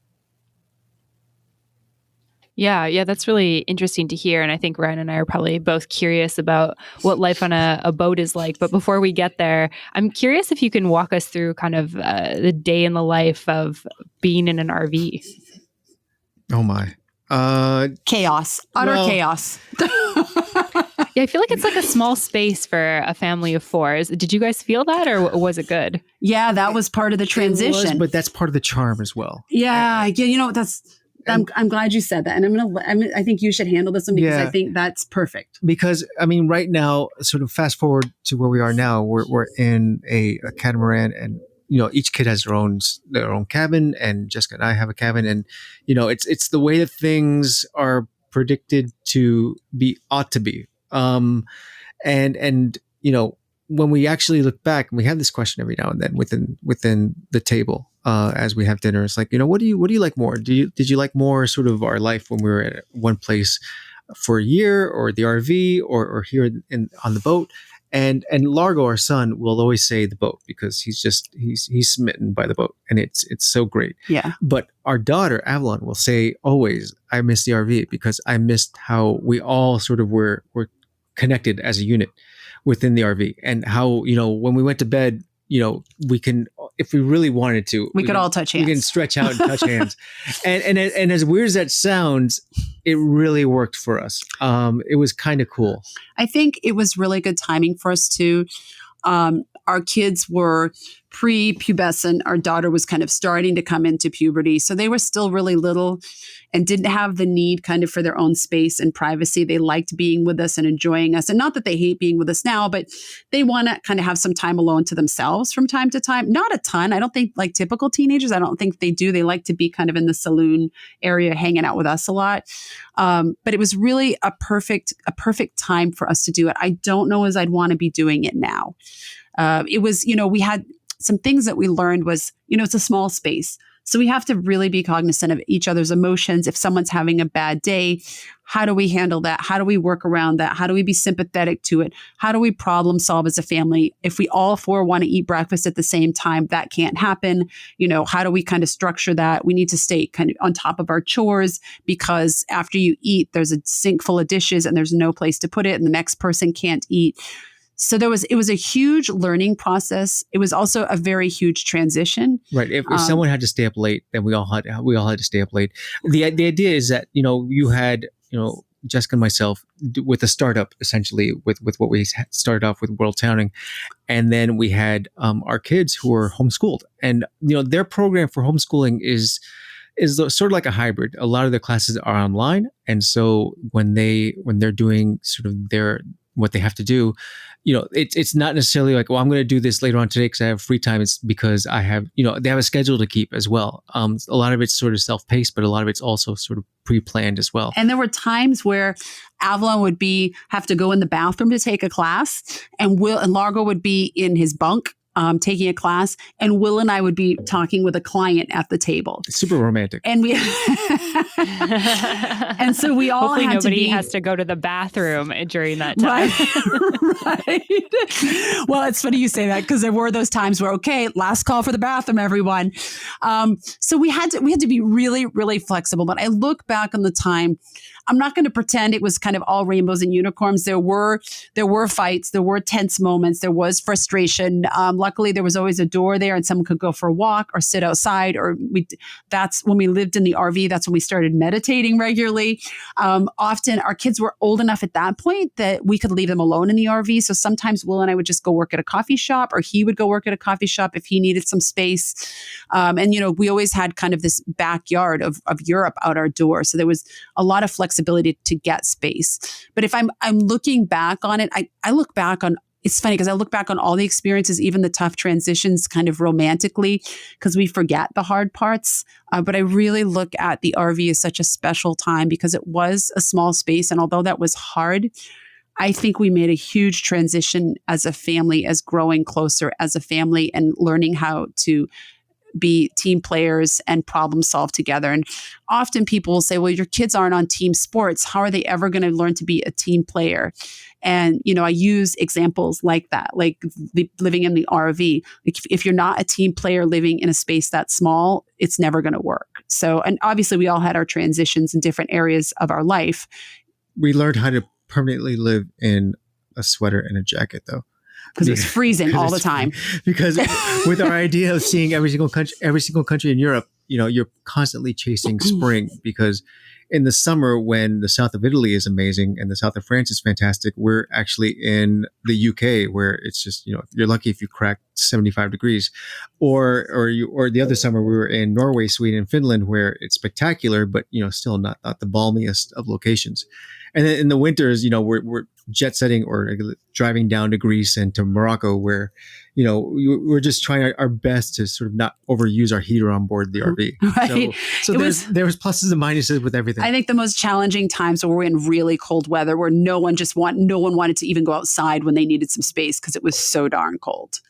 Yeah, that's really interesting to hear. And I think Ryan and I are probably both curious about what life on a boat is like. But before we get there, I'm curious if you can walk us through kind of the day in the life of being in an RV. Oh my. Chaos, utter chaos. Yeah, I feel like it's like a small space for a family of four. Did you guys feel that, or was it good? Yeah, that was part of the transition. But that's part of the charm as well. Yeah, you know, I'm glad you said that. And I think you should handle this one, because I think that's perfect. Because, I mean, right now, sort of fast forward to where we are now, we're in a catamaran, and, you know, each kid has their own cabin, and Jessica and I have a cabin. And, you know, it's the way that things are predicted to be, ought to be. And, you know, when we actually look back, and we have this question every now and then within the table, as we have dinner, it's like, you know, what do you like more? Did you like more sort of our life when we were at one place for a year, or the RV, or here on the boat? And Largo, our son, will always say the boat, because he's smitten by the boat, and it's so great. Yeah. But our daughter, Avalon, will say always, I miss the RV, because I missed how we all sort of were connected as a unit within the RV, and how, you know, when we went to bed, you know, we can, if we really wanted to, we could all touch hands. We can stretch out and touch hands. And as weird as that sounds, it really worked for us. It was kind of cool. I think it was really good timing for us too. Our kids were pre-pubescent. Our daughter was kind of starting to come into puberty. So they were still really little and didn't have the need kind of for their own space and privacy. They liked being with us and enjoying us. And not that they hate being with us now, but they want to kind of have some time alone to themselves from time to time. Not a ton. I don't think, like typical teenagers, I don't think they do. They like to be kind of in the saloon area, hanging out with us a lot. But it was really a perfect time for us to do it. I don't know as I'd want to be doing it now. It was, you know, we had some things that we learned was, you know, it's a small space. So we have to really be cognizant of each other's emotions. If someone's having a bad day, how do we handle that? How do we work around that? How do we be sympathetic to it? How do we problem solve as a family? If we all four want to eat breakfast at the same time, that can't happen. You know, how do we kind of structure that? We need to stay kind of on top of our chores, because after you eat, there's a sink full of dishes and there's no place to put it, and the next person can't eat. So it was a huge learning process. It was also a very huge transition. Right. If someone had to stay up late, then we all had to stay up late. The idea is that, you know, you had, you know, Jessica and myself with a startup, essentially with what we started off with WorldTowning. And then we had our kids who were homeschooled, and, you know, their program for homeschooling is sort of like a hybrid. A lot of the classes are online. And so when they're doing sort of what they have to do, you know, it's not necessarily like, well, I'm going to do this later on today because I have free time. It's because I have, you know, they have a schedule to keep as well. A lot of it's sort of self-paced, but a lot of it's also sort of pre-planned as well. And there were times where Avalon would have to go in the bathroom to take a class, and Largo would be in his bunk taking a class, and Will and I would be talking with a client at the table. It's super romantic. And and so we all Hopefully had nobody to has to go to the bathroom during that time. Right. Well, it's funny you say that, because there were those times where, okay, last call for the bathroom, everyone. So we had to be really, really flexible. But I look back on the time, I'm not going to pretend it was kind of all rainbows and unicorns. There were fights, there were tense moments, there was frustration. luckily there was always a door there and someone could go for a walk or sit outside, or that's when we lived in the RV. That's when we started meditating regularly. Often our kids were old enough at that point that we could leave them alone in the RV. So sometimes Will and I would just go work at a coffee shop, or he would go work at a coffee shop if he needed some space. And, we always had kind of this backyard of Europe out our door. So there was a lot of flexibility to get space. But if I'm looking back on it, I look back on, it's funny because I look back on all the experiences, even the tough transitions, kind of romantically, because we forget the hard parts. But I really look at the RV as such a special time because it was a small space. And although that was hard, I think we made a huge transition as a family, as growing closer as a family and learning how to be team players and problem solve together. And often people will say, well, your kids aren't on team sports. How are they ever going to learn to be a team player? And, I use examples like that, like living in the RV. If you're not a team player living in a space that small, it's never going to work. So, and obviously we all had our transitions in different areas of our life. We learned how to permanently live in a sweater and a jacket, though. Because it's freezing all the time. Because with our idea of seeing every single country in Europe, you're constantly chasing spring, because in the summer when the south of Italy is amazing and the south of France is fantastic, we're actually in the UK where it's just, you're lucky if you crack 75 degrees. Or the other summer we were in Norway, Sweden, and Finland where it's spectacular, but still not the balmiest of locations. And then in the winters, we're jet setting or driving down to Greece and to Morocco where, we're just trying our best to sort of not overuse our heater on board the RV. Right. So there was pluses and minuses with everything. I think the most challenging times were in really cold weather where no one wanted to even go outside when they needed some space because it was so darn cold.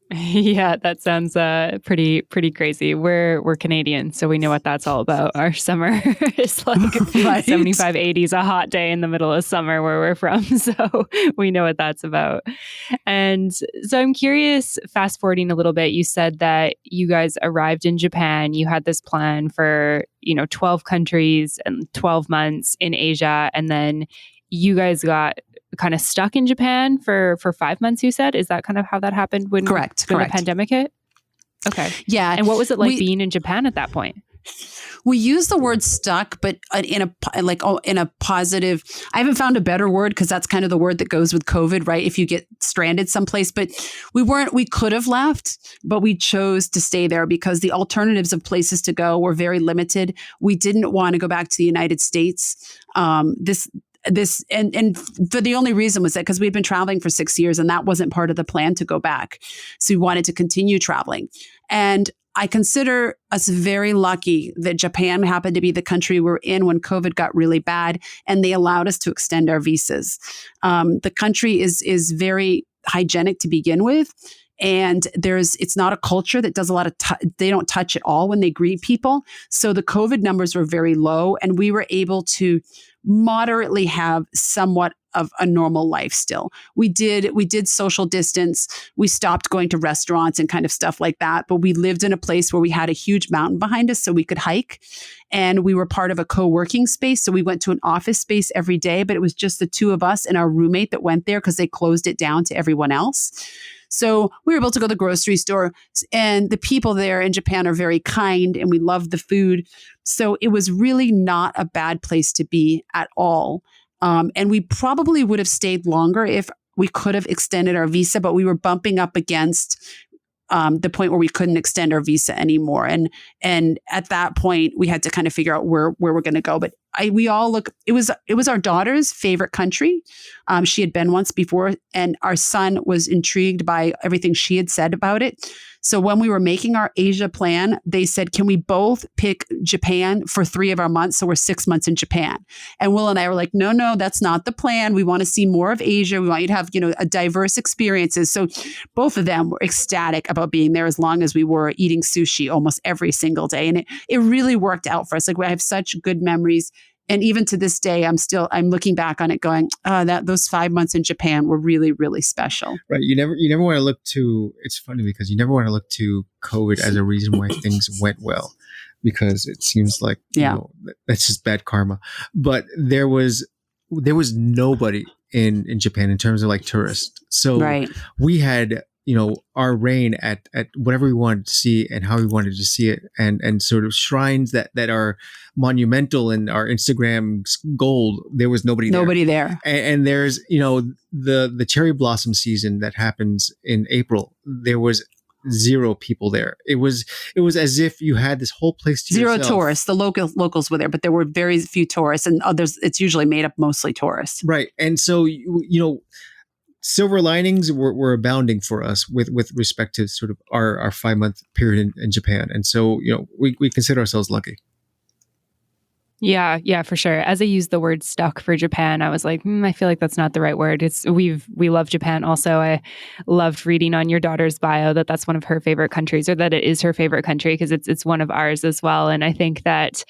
Yeah, that sounds pretty crazy. We're Canadian, so we know what that's all about. Our summer is like right? 75, 80s, a hot day in the middle of summer where we're from. So we know what that's about. And so I'm curious, fast forwarding a little bit, you said that you guys arrived in Japan. You had this plan for, 12 countries and 12 months in Asia. And then you guys got kind of stuck in Japan for 5 months, you said? Is that kind of how that happened when Correct. the pandemic hit? Okay. Yeah. And what was it like being in Japan at that point? We use the word stuck, but in a positive, I haven't found a better word because that's kind of the word that goes with COVID, right? If you get stranded someplace, but we could have left, but we chose to stay there because the alternatives of places to go were very limited. We didn't want to go back to the United States. This and for the only reason was that because we'd been traveling for 6 years and that wasn't part of the plan to go back. So we wanted to continue traveling. And I consider us very lucky that Japan happened to be the country we're in when COVID got really bad and they allowed us to extend our visas. The country is very hygienic to begin with. And it's not a culture that does a lot of, they don't touch at all when they greet people. So the COVID numbers were very low and we were able to moderately have somewhat of a normal life still. We did social distance. We stopped going to restaurants and kind of stuff like that. But we lived in a place where we had a huge mountain behind us so we could hike. And we were part of a co-working space. So we went to an office space every day, but it was just the two of us and our roommate that went there because they closed it down to everyone else. So we were able to go to the grocery store and the people there in Japan are very kind and we love the food. So it was really not a bad place to be at all. And we probably would have stayed longer if we could have extended our visa, but we were bumping up against the point where we couldn't extend our visa anymore. And at that point, we had to kind of figure out where we're going to go. But it was our daughter's favorite country. She had been once before, and our son was intrigued by everything she had said about it. So when we were making our Asia plan, they said, can we both pick Japan for 3 of our months? So we're 6 months in Japan. And Will and I were like, no, that's not the plan. We want to see more of Asia. We want you to have, a diverse experiences. So both of them were ecstatic about being there as long as we were eating sushi almost every single day. And it really worked out for us. Like I have such good memories. And even to this day, I'm looking back on it going, those 5 months in Japan were really, really special. Right. You never want to look to, it's funny because you never want to look to COVID as a reason why things went well, because it seems like, that's just bad karma. But there was nobody in Japan in terms of like tourists. So Right. we had, our reign at whatever we wanted to see and how we wanted to see it, and sort of shrines that are monumental in our Instagram gold. There was nobody there. Nobody there. And there's, the cherry blossom season that happens in April. There was zero people there. It was as if you had this whole place to Zero yourself. tourists. The locals were there, but there were very few tourists, and others. It's usually made up mostly tourists. Right. And so, silver linings were abounding for us with respect to sort of our 5-month period in Japan. And so, we consider ourselves lucky. Yeah, for sure. As I used the word stuck for Japan, I was like, I feel like that's not the right word. We love Japan. Also, I loved reading on your daughter's bio that that's one of her favorite countries, or that it is her favorite country, because it's one of ours as well. And I think that,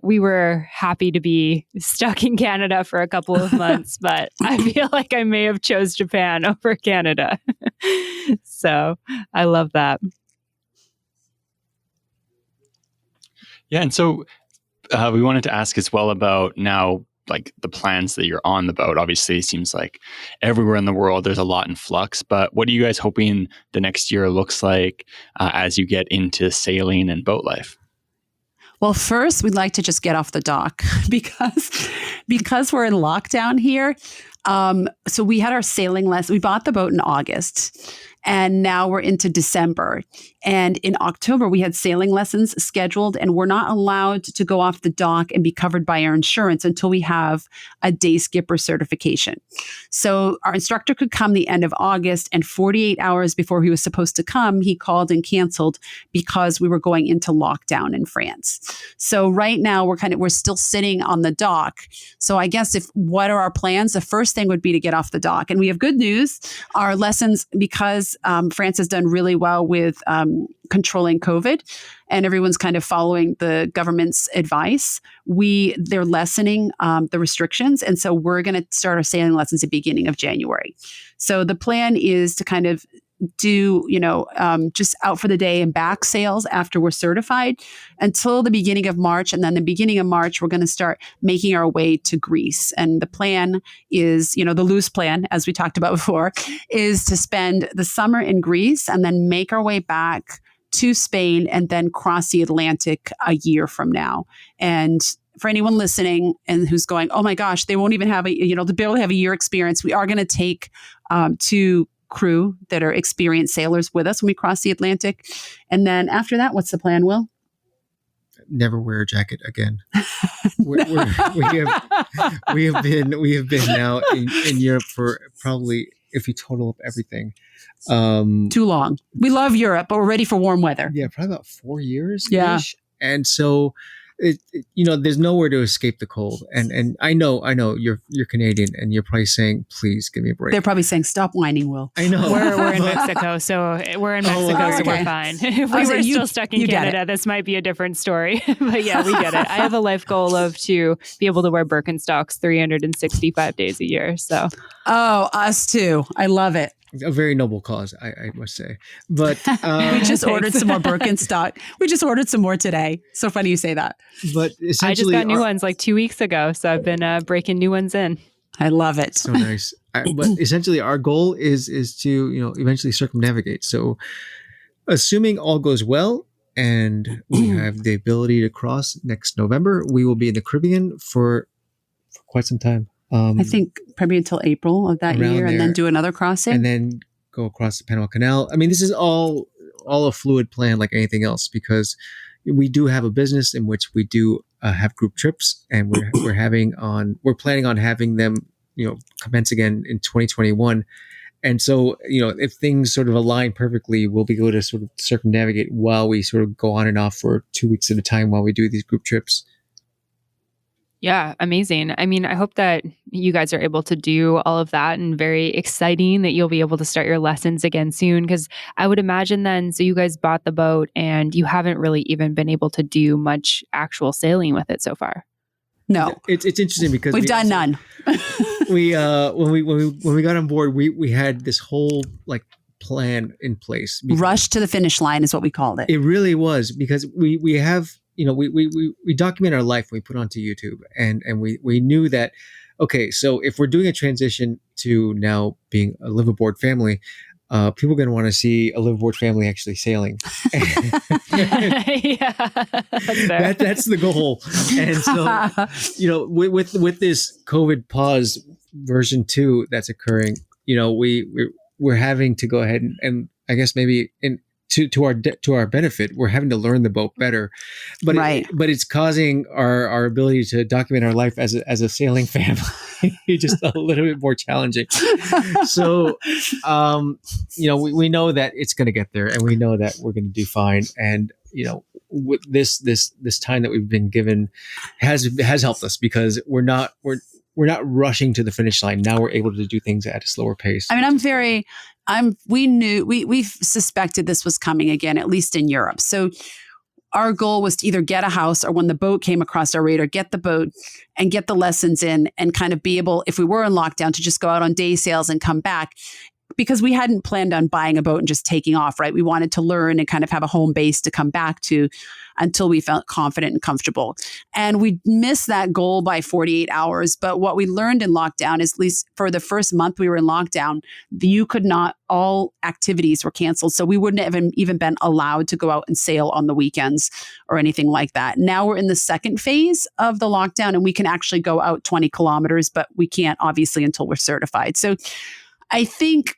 we were happy to be stuck in Canada for a couple of months, but I feel like I may have chose Japan over Canada. So I love that. Yeah, and so we wanted to ask as well about now, like the plans that you're on the boat. Obviously, it seems like everywhere in the world there's a lot in flux, but what are you guys hoping the next year looks like as you get into sailing and boat life? Well, first, we'd like to just get off the dock because we're in lockdown here. So we had our sailing lesson. We bought the boat in August, and now we're into December. And in October, we had sailing lessons scheduled, and we're not allowed to go off the dock and be covered by our insurance until we have a day skipper certification. So our instructor could come the end of August, and 48 hours before he was supposed to come, he called and canceled because we were going into lockdown in France. So right now we're still sitting on the dock. So I guess what are our plans? The first thing would be to get off the dock. And we have good news. Our lessons, because France has done really well with controlling COVID, and everyone's kind of following the government's advice, they're lessening the restrictions. And so we're going to start our sailing lessons at the beginning of January. So the plan is to kind of do, just out for the day and back sails after we're certified until the beginning of March. And then the beginning of March, we're going to start making our way to Greece. And the plan is, the loose plan, as we talked about before, is to spend the summer in Greece and then make our way back to Spain and then cross the Atlantic a year from now. And for anyone listening and who's going, oh my gosh, they won't even have to be able to have a year experience, we are going to take two crew that are experienced sailors with us when we cross the Atlantic. And then after that, what's the plan, Will? Never wear a jacket again. we have been now in Europe for probably, if you total up everything, too long. We love Europe, but we're ready for warm weather. Yeah, probably about 4 years. Yeah. And so there's nowhere to escape the cold. And I know you're Canadian, and you're probably saying, please give me a break. They're probably saying, stop whining, Will. I know. We're in Mexico, so so we're fine. If we were still stuck in Canada, this might be a different story. But yeah, we get it. I have a life goal of to be able to wear Birkenstocks 365 days a year. So, us too. I love it. A very noble cause, I must say. But we just ordered some more Birkenstock. We just ordered some more today. So funny you say that. But essentially, I just got new ones like 2 weeks ago, so I've been breaking new ones in. I love it. So nice. But essentially, our goal is to eventually circumnavigate. So, assuming all goes well and we have the ability to cross next November, we will be in the Caribbean for quite some time. I think probably until April of that year, and then do another crossing. And then go across the Panama Canal. I mean, this is all a fluid plan like anything else, because we do have a business in which we do have group trips, and we're planning on having them, commence again in 2021. And so, if things sort of align perfectly, we'll be able to sort of circumnavigate while we sort of go on and off for 2 weeks at a time while we do these group trips. Yeah, amazing. I mean, I hope that you guys are able to do all of that, and very exciting that you'll be able to start your lessons again soon. Because I would imagine then, so you guys bought the boat and you haven't really even been able to do much actual sailing with it so far. No, it's interesting because we've done none. When we got on board, we had this whole plan in place. Rush to the finish line is what we called it. It really was, because we have. We document our life, we put onto YouTube, and we knew that okay, so if we're doing a transition to now being a liveaboard family, people are going to want to see a liveaboard family actually sailing. Yeah, that's fair. That's the goal. And so, with this COVID pause version 2 that's occurring, we're having to go ahead and I guess maybe to our benefit, we're having to learn the boat better, but but it's causing our ability to document our life as a sailing family just a little bit more challenging. So, we know that it's going to get there, and we know that we're going to do fine. And with this time that we've been given has helped us, because we're not rushing to the finish line. Now we're able to do things at a slower pace. I mean, we suspected this was coming again, at least in Europe. So our goal was to either get a house, or when the boat came across our radar, get the boat and get the lessons in, and kind of be able, if we were in lockdown, to just go out on day sails and come back. Because we hadn't planned on buying a boat and just taking off, right? We wanted to learn and kind of have a home base to come back to until we felt confident and comfortable. And we missed that goal by 48 hours. But what we learned in lockdown is, at least for the first month we were in lockdown, all activities were canceled. So we wouldn't have even been allowed to go out and sail on the weekends or anything like that. Now we're in the second phase of the lockdown, and we can actually go out 20 kilometers, but we can't obviously until we're certified. So I think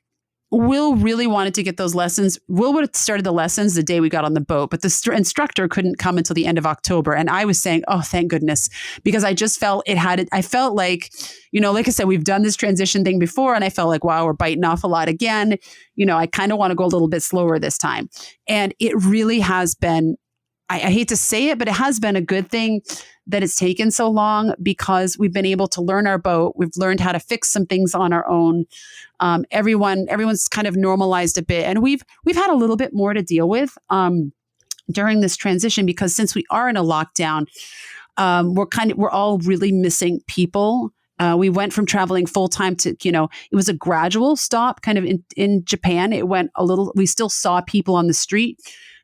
Will really wanted to get those lessons. Will would have started the lessons the day we got on the boat, but the instructor couldn't come until the end of October. And I was saying, oh, thank goodness, because I just felt I felt like, like I said, we've done this transition thing before, and I felt like, wow, we're biting off a lot again. I kind of want to go a little bit slower this time. And it really has been, I hate to say it, but it has been a good thing that it's taken so long, because we've been able to learn our boat. We've learned how to fix some things on our own. Everyone's kind of normalized a bit, and we've had a little bit more to deal with during this transition, because since we are in a lockdown, we're all really missing people. We went from traveling full time to, it was a gradual stop kind of in Japan. It went we still saw people on the street.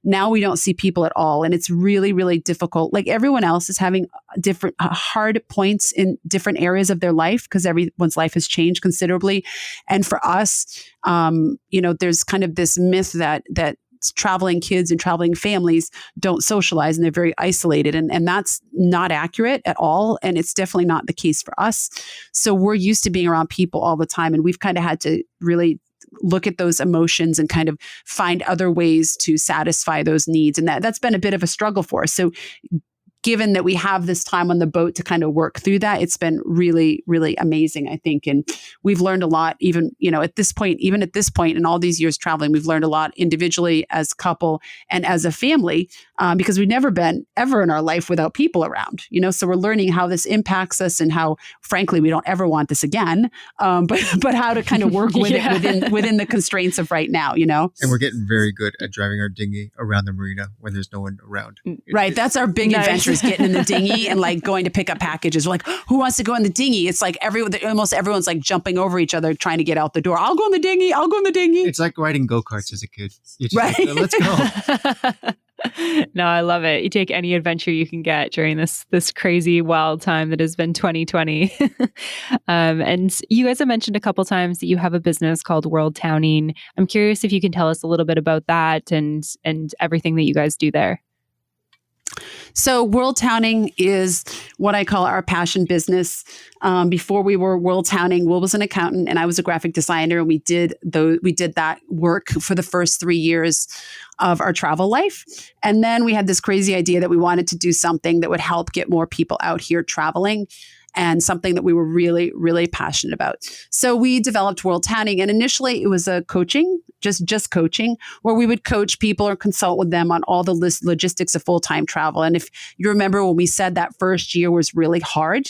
Now we don't see people at all. And it's really, really difficult. Like everyone else is having different hard points in different areas of their life, because everyone's life has changed considerably. And for us, there's kind of this myth that traveling kids and traveling families don't socialize, and they're very isolated. And that's not accurate at all. And it's definitely not the case for us. So we're used to being around people all the time. And we've kind of had to really look at those emotions and kind of find other ways to satisfy those needs. And that's been a bit of a struggle for us. So given that we have this time on the boat to kind of work through that, it's been really, really amazing, I think. And we've learned a lot, even at this point in all these years traveling, we've learned a lot individually, as a couple, and as a family, because we've never been ever in our life without people around, so we're learning how this impacts us, and how, frankly, we don't ever want this again, but how to kind of work with it within the constraints of right now, And we're getting very good at driving our dinghy around the marina when there's no one around. Right. That's our big adventure, is getting in the dinghy and like going to pick up packages. We're like, who wants to go in the dinghy? It's like almost everyone's like jumping over each other trying to get out the door. I'll go in the dinghy. It's like riding go-karts as a kid. Right. Like, let's go. No, I love it. You take any adventure you can get during this crazy wild time that has been 2020. And you guys have mentioned a couple times that you have a business called WorldTowning. I'm curious if you can tell us a little bit about that and everything that you guys do there. So WorldTowning is what I call our passion business. Before we were WorldTowning, Will was an accountant and I was a graphic designer. And we did that work for the first 3 years of our travel life. And then we had this crazy idea that we wanted to do something that would help get more people out here traveling, and something that we were really, really passionate about. So we developed WorldTowning, and initially it was a coaching, just coaching, where we would coach people or consult with them on all the logistics of full-time travel. And if you remember, when we said that first year was really hard,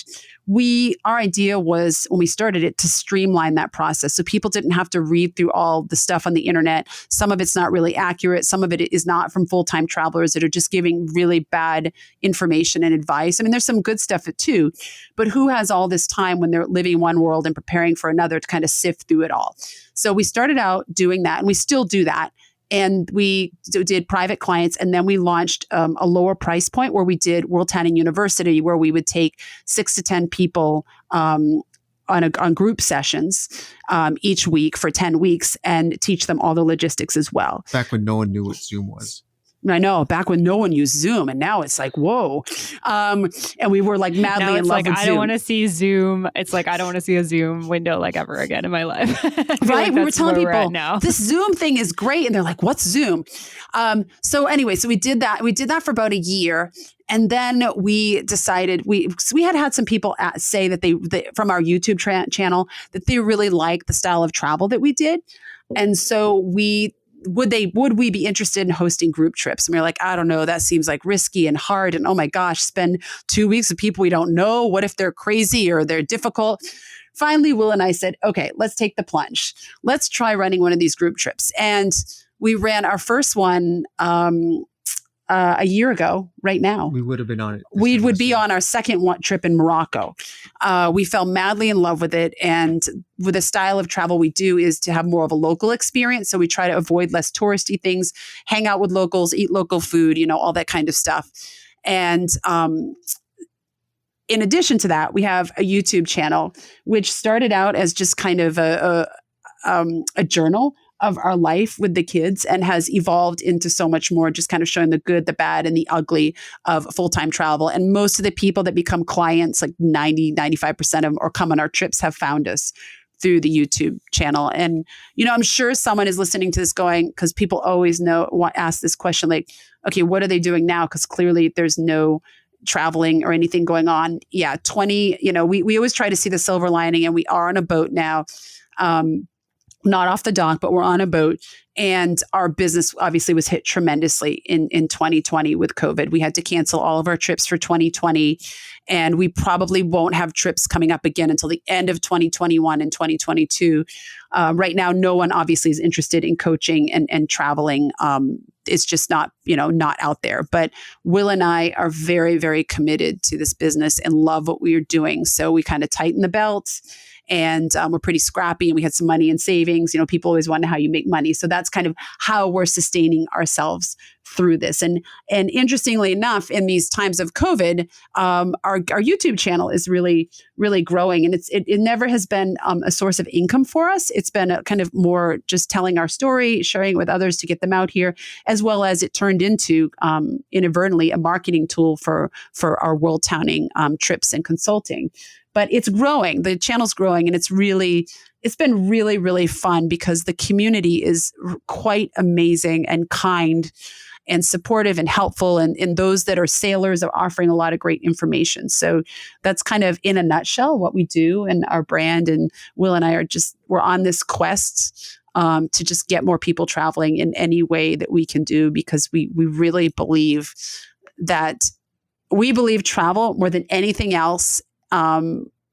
our idea was, when we started it, to streamline that process so people didn't have to read through all the stuff on the internet. Some of it's not really accurate. Some of it is not from full-time travelers that are just giving really bad information and advice. I mean, there's some good stuff too, but who has all this time when they're living one world and preparing for another to kind of sift through it all? So we started out doing that, and we still do that. And we did private clients, and then we launched a lower price point where we did WorldTowning University, where we would take 6 to 10 people on group sessions each week for 10 weeks and teach them all the logistics as well. Back when no one knew what Zoom was. I know, back when no one used Zoom, and now it's like, whoa. And we were like madly now in love like, with I Zoom. don't want to see Zoom. It's like, I don't want to see a Zoom window like ever again in my life. Right? Like we were telling people now. this Zoom thing is great. And they're like, what's Zoom? So anyway, so we did that. We did that for about a year. And then we decided we had some people say that they from our YouTube channel that they really like the style of travel that we did. And so would we be interested in hosting group trips? And we were like, I don't know. That seems like risky and hard. And oh my gosh, spend 2 weeks with people we don't know. What if they're crazy or they're difficult? Finally, Will and I said, okay, let's take the plunge. Let's try running one of these group trips. And we ran our first one a year ago, right now. We would have been on it. We would be on our second trip in Morocco. We fell madly in love with it. And with the style of travel we do is to have more of a local experience. So we try to avoid less touristy things, hang out with locals, eat local food, all that kind of stuff. And in addition to that, we have a YouTube channel, which started out as just kind of a journal of our life with the kids and has evolved into so much more, just kind of showing the good, the bad, and the ugly of full-time travel. And most of the people that become clients, like 90-95% of them, or come on our trips, have found us through the YouTube channel. And, I'm sure someone is listening to this going, because people always ask this question, like, okay, what are they doing now? Because clearly there's no traveling or anything going on. Yeah, we always try to see the silver lining, and we are on a boat now. Not off the dock, but we're on a boat. And our business obviously was hit tremendously in 2020 with COVID. We had to cancel all of our trips for 2020. And we probably won't have trips coming up again until the end of 2021 and 2022. Right now, no one obviously is interested in coaching and traveling. It's just not out there. But Will and I are very, very committed to this business and love what we are doing. So we kind of tighten the belt. And we're pretty scrappy, and we had some money in savings. People always wonder how you make money. So that's kind of how we're sustaining ourselves through this. And interestingly enough, in these times of COVID, our YouTube channel is really, really growing. And it never has been a source of income for us. It's been a kind of more just telling our story, sharing it with others to get them out here, as well as it turned into inadvertently a marketing tool for our WorldTowning trips and consulting. But it's growing. The channel's growing, and it's been really, really fun because the community is quite amazing and kind and supportive and helpful. And those that are sailors are offering a lot of great information. So that's kind of in a nutshell what we do and our brand. And Will and I we're on this quest to just get more people traveling in any way that we can do, because we really believe travel more than anything else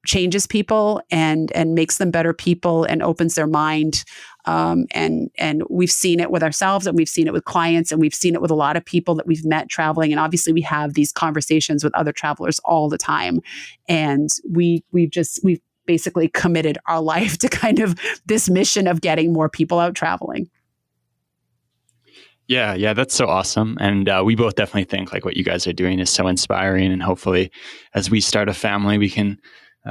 changes people and makes them better people and opens their mind. And we've seen it with ourselves, and we've seen it with clients, and we've seen it with a lot of people that we've met traveling. And obviously we have these conversations with other travelers all the time. And we've basically committed our life to kind of this mission of getting more people out traveling. Yeah, that's so awesome. And we both definitely think like what you guys are doing is so inspiring. And hopefully as we start a family, we can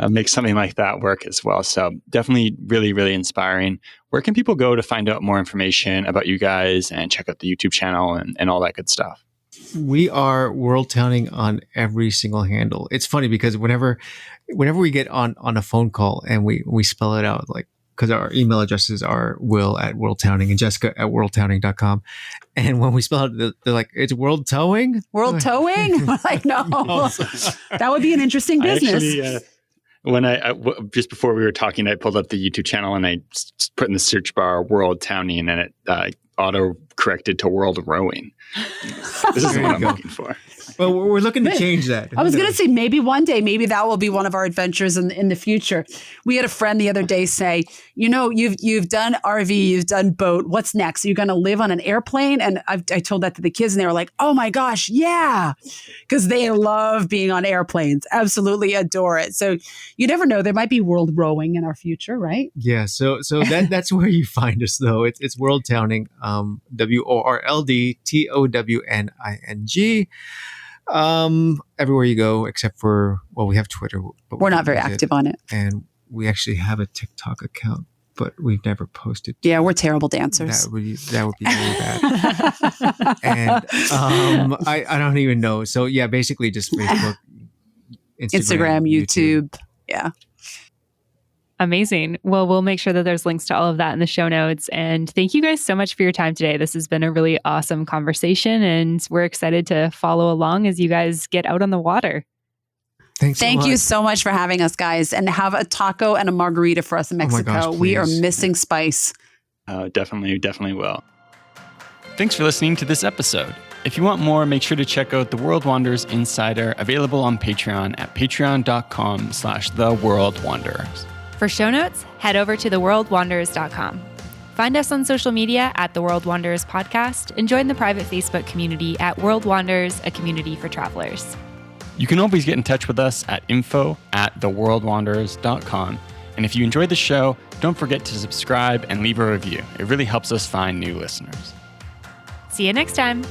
make something like that work as well. So definitely really, really inspiring. Where can people go to find out more information about you guys and check out the YouTube channel and all that good stuff? We are WorldTowning on every single handle. It's funny because whenever we get on a phone call and we spell it out, like, because our email addresses are will@worldtowning and jessica@worldtowning.com. And when we spell it, they're like, it's world towing? World towing? We're like, no. That would be an interesting business. When just before we were talking, I pulled up the YouTube channel and I put in the search bar WorldTowning, and it auto corrected to World Rowing. This is what I'm looking for. Well, we're looking to change that. I was going to say maybe one day, maybe that will be one of our adventures in the future. We had a friend the other day say, you've done RV, you've done boat. What's next? Are you going to live on an airplane? And I told that to the kids, and they were like, oh my gosh, yeah. Because they love being on airplanes. Absolutely adore it. So you never know. There might be world rowing in our future, right? Yeah. So that's where you find us, though. It's WorldTowning, WorldTowning. Everywhere you go, except for, we have Twitter, but we're not very active on it. And we actually have a TikTok account, but we've never posted. Yeah, we're terrible dancers. That would be really bad. And I don't even know. So yeah, basically just Facebook, Instagram, YouTube. Yeah. Amazing. Well, we'll make sure that there's links to all of that in the show notes. And thank you guys so much for your time today. This has been a really awesome conversation, and we're excited to follow along as you guys get out on the water. Thank you so much for having us, guys, and have a taco and a margarita for us in Mexico. Oh my gosh, we are please. missing spice. Definitely will. Thanks for listening to this episode. If you want more, make sure to check out the World Wanderers Insider, available on Patreon at patreon.com/theworldwanderers. For show notes, head over to theworldwanderers.com. Find us on social media at The World Wanderers Podcast, and join the private Facebook community at World Wanderers, a community for travelers. You can always get in touch with us at info@theworldwanderers.com. And if you enjoyed the show, don't forget to subscribe and leave a review. It really helps us find new listeners. See you next time.